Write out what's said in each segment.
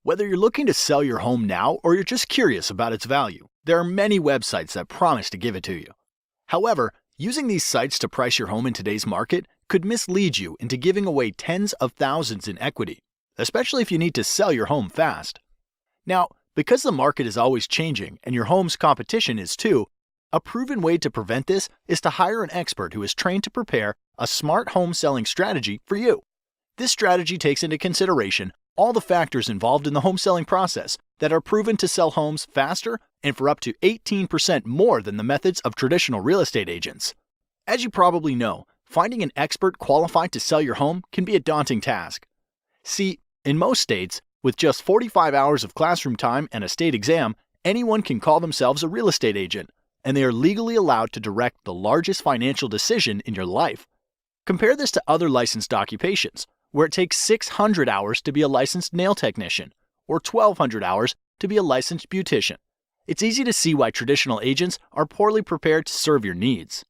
Whether you're looking to sell your home now or you're just curious about its value, there are many websites that promise to give it to you. However, using these sites to price your home in today's market could mislead you into giving away tens of thousands in equity, especially if you need to sell your home fast. Now, because the market is always changing and your home's competition is too, a proven way to prevent this is to hire an expert who is trained to prepare a smart home selling strategy for you. This strategy takes into consideration all the factors involved in the home selling process that are proven to sell homes faster and for up to 18% more than the methods of traditional real estate agents. As you probably know, finding an expert qualified to sell your home can be a daunting task. See, in most states, with just 45 hours of classroom time and a state exam, anyone can call themselves a real estate agent, and they are legally allowed to direct the largest financial decision in your life. Compare this to other licensed occupations, where it takes 600 hours to be a licensed nail technician, or 1,200 hours to be a licensed beautician. It's easy to see why traditional agents are poorly prepared to serve your needs.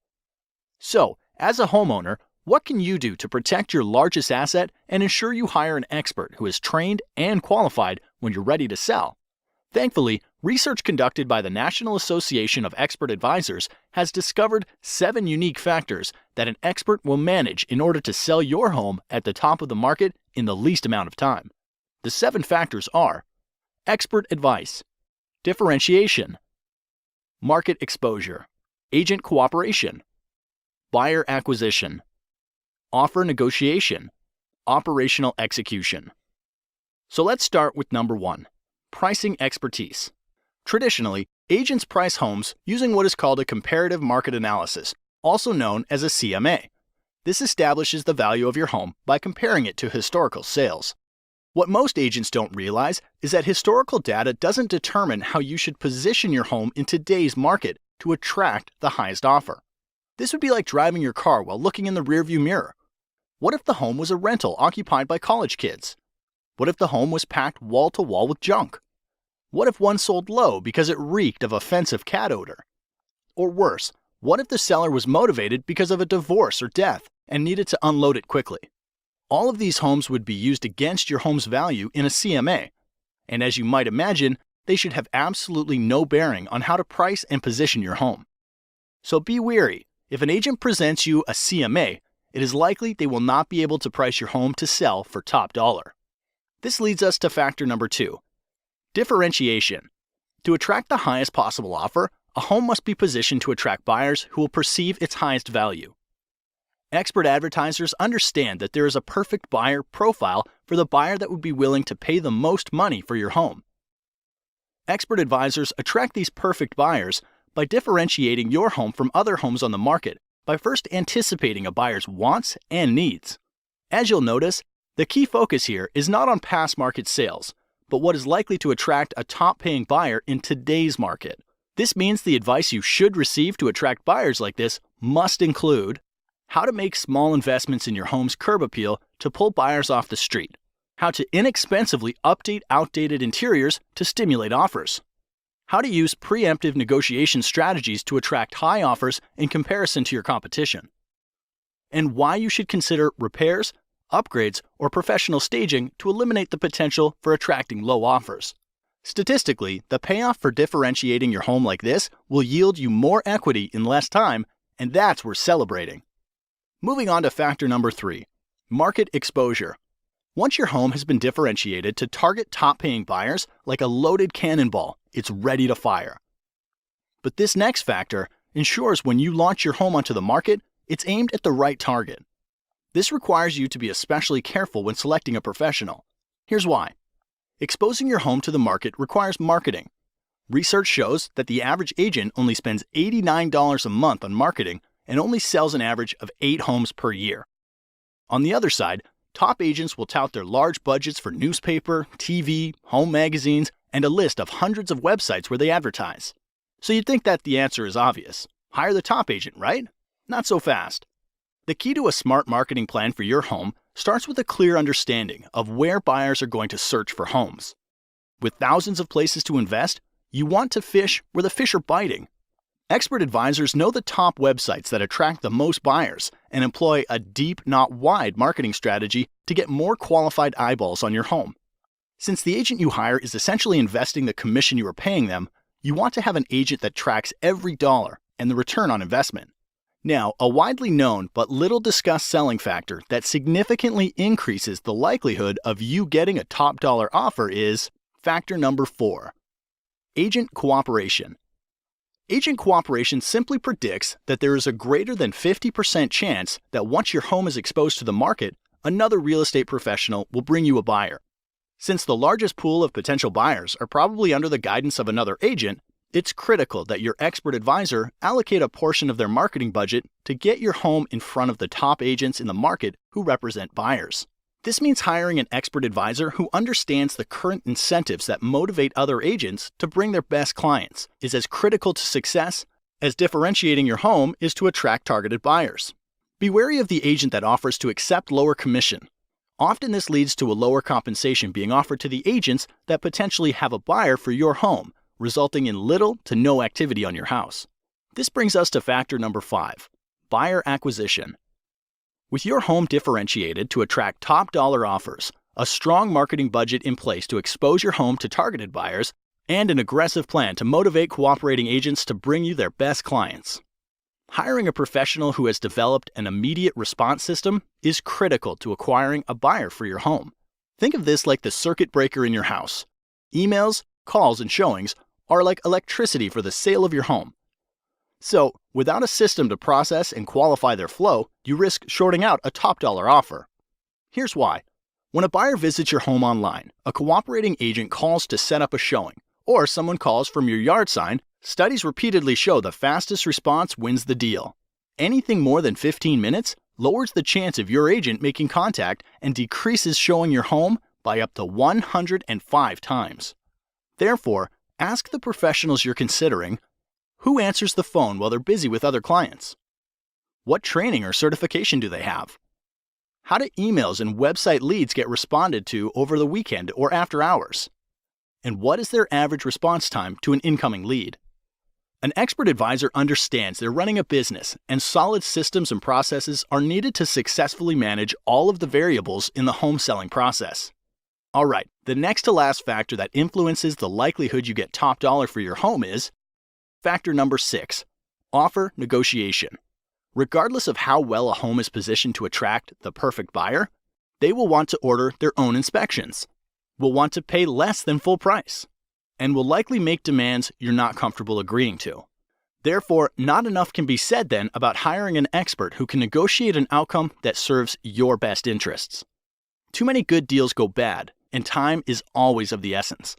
So, as a homeowner, what can you do to protect your largest asset and ensure you hire an expert who is trained and qualified when you're ready to sell? Thankfully, research conducted by the National Association of Expert Advisors has discovered 7 unique factors that an expert will manage in order to sell your home at the top of the market in the least amount of time. The 7 factors are: expert advice, differentiation, market exposure, agent cooperation, buyer acquisition, offer negotiation, operational execution. So let's start with number 1. Pricing expertise. Traditionally, agents price homes using what is called a comparative market analysis, also known as a CMA. This establishes the value of your home by comparing it to historical sales. What most agents don't realize is that historical data doesn't determine how you should position your home in today's market to attract the highest offer. This would be like driving your car while looking in the rearview mirror. What if the home was a rental occupied by college kids? What if the home was packed wall to wall with junk? What if one sold low because it reeked of offensive cat odor? Or worse, what if the seller was motivated because of a divorce or death and needed to unload it quickly? All of these homes would be used against your home's value in a CMA. And as you might imagine, they should have absolutely no bearing on how to price and position your home. So be wary. If an agent presents you a CMA, it is likely they will not be able to price your home to sell for top dollar. This leads us to factor number 2. Differentiation. To attract the highest possible offer, a home must be positioned to attract buyers who will perceive its highest value. Expert advertisers understand that there is a perfect buyer profile for the buyer that would be willing to pay the most money for your home. Expert advisors attract these perfect buyers by differentiating your home from other homes on the market by first anticipating a buyer's wants and needs. As you'll notice, the key focus here is not on past market sales, but what is likely to attract a top-paying buyer in today's market. This means the advice you should receive to attract buyers like this must include how to make small investments in your home's curb appeal to pull buyers off the street, how to inexpensively update outdated interiors to stimulate offers, how to use preemptive negotiation strategies to attract high offers in comparison to your competition, and why you should consider repairs, upgrades, or professional staging to eliminate the potential for attracting low offers. Statistically, the payoff for differentiating your home like this will yield you more equity in less time, and that's worth celebrating. Moving on to factor number 3, market exposure. Once your home has been differentiated to target top-paying buyers like a loaded cannonball, it's ready to fire. But this next factor ensures when you launch your home onto the market, it's aimed at the right target. This requires you to be especially careful when selecting a professional. Here's why. Exposing your home to the market requires marketing. Research shows that the average agent only spends $89 a month on marketing and only sells an average of 8 homes per year. On the other side, top agents will tout their large budgets for newspaper, TV, home magazines, and a list of hundreds of websites where they advertise. So you'd think that the answer is obvious. Hire the top agent, right? Not so fast. The key to a smart marketing plan for your home starts with a clear understanding of where buyers are going to search for homes. With thousands of places to invest, you want to fish where the fish are biting. Expert advisors know the top websites that attract the most buyers and employ a deep, not wide marketing strategy to get more qualified eyeballs on your home. Since the agent you hire is essentially investing the commission you are paying them, you want to have an agent that tracks every dollar and the return on investment. Now, a widely known but little discussed selling factor that significantly increases the likelihood of you getting a top dollar offer is factor number 4, agent cooperation. Agent cooperation simply predicts that there is a greater than 50% chance that once your home is exposed to the market, another real estate professional will bring you a buyer. Since the largest pool of potential buyers are probably under the guidance of another agent, it's critical that your expert advisor allocate a portion of their marketing budget to get your home in front of the top agents in the market who represent buyers. This means hiring an expert advisor who understands the current incentives that motivate other agents to bring their best clients is as critical to success as differentiating your home is to attract targeted buyers. Be wary of the agent that offers to accept lower commission. Often this leads to a lower compensation being offered to the agents that potentially have a buyer for your home, resulting in little to no activity on your house. This brings us to factor number 5, buyer acquisition. With your home differentiated to attract top dollar offers, a strong marketing budget in place to expose your home to targeted buyers, and an aggressive plan to motivate cooperating agents to bring you their best clients. Hiring a professional who has developed an immediate response system is critical to acquiring a buyer for your home. Think of this like the circuit breaker in your house. Emails, calls, and showings are like electricity for the sale of your home. So, without a system to process and qualify their flow, you risk shorting out a top dollar offer. Here's why. When a buyer visits your home online, a cooperating agent calls to set up a showing, or someone calls from your yard sign, studies repeatedly show the fastest response wins the deal. Anything more than 15 minutes lowers the chance of your agent making contact and decreases showing your home by up to 105 times. Therefore, ask the professionals you're considering, who answers the phone while they're busy with other clients? What training or certification do they have? How do emails and website leads get responded to over the weekend or after hours? And what is their average response time to an incoming lead? An expert advisor understands they're running a business, and solid systems and processes are needed to successfully manage all of the variables in the home selling process. All right, the next to last factor that influences the likelihood you get top dollar for your home is factor number 6, offer negotiation. Regardless of how well a home is positioned to attract the perfect buyer, they will want to order their own inspections, will want to pay less than full price, and will likely make demands you're not comfortable agreeing to. Therefore, not enough can be said then about hiring an expert who can negotiate an outcome that serves your best interests. Too many good deals go bad, and time is always of the essence.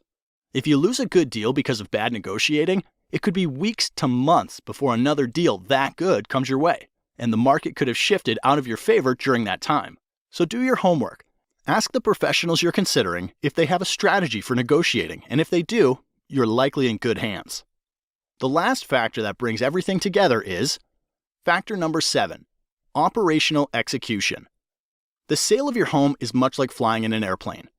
If you lose a good deal because of bad negotiating, it could be weeks to months before another deal that good comes your way, and the market could have shifted out of your favor during that time. So do your homework. Ask the professionals you're considering if they have a strategy for negotiating, and if they do, you're likely in good hands. The last factor that brings everything together is factor number 7, operational execution. The sale of your home is much like flying in an airplane.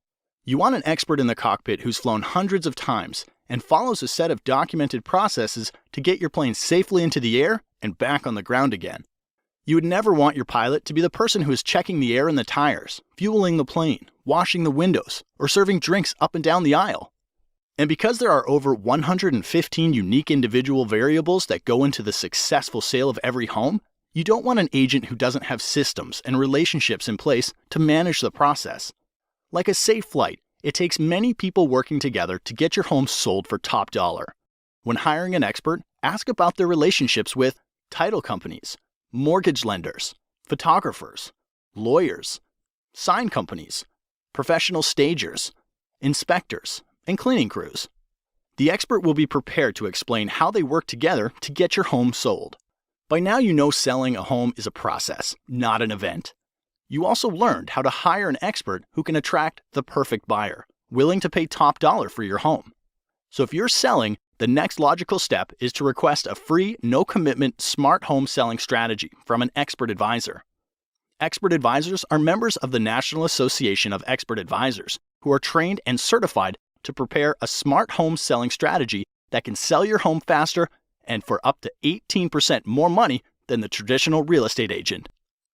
You want an expert in the cockpit who's flown hundreds of times and follows a set of documented processes to get your plane safely into the air and back on the ground again. You would never want your pilot to be the person who is checking the air in the tires, fueling the plane, washing the windows, or serving drinks up and down the aisle. And because there are over 115 unique individual variables that go into the successful sale of every home, you don't want an agent who doesn't have systems and relationships in place to manage the process. Like a safe flight, it takes many people working together to get your home sold for top dollar. When hiring an expert, ask about their relationships with title companies, mortgage lenders, photographers, lawyers, sign companies, professional stagers, inspectors, and cleaning crews. The expert will be prepared to explain how they work together to get your home sold. By now you know selling a home is a process, not an event. You also learned how to hire an expert who can attract the perfect buyer, willing to pay top dollar for your home. So if you're selling, the next logical step is to request a free, no-commitment, smart home selling strategy from an expert advisor. Expert advisors are members of the National Association of Expert Advisors who are trained and certified to prepare a smart home selling strategy that can sell your home faster and for up to 18% more money than the traditional real estate agent.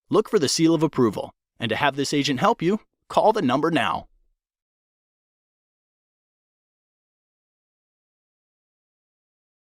Look for the seal of approval, and to have this agent help you, call the number now.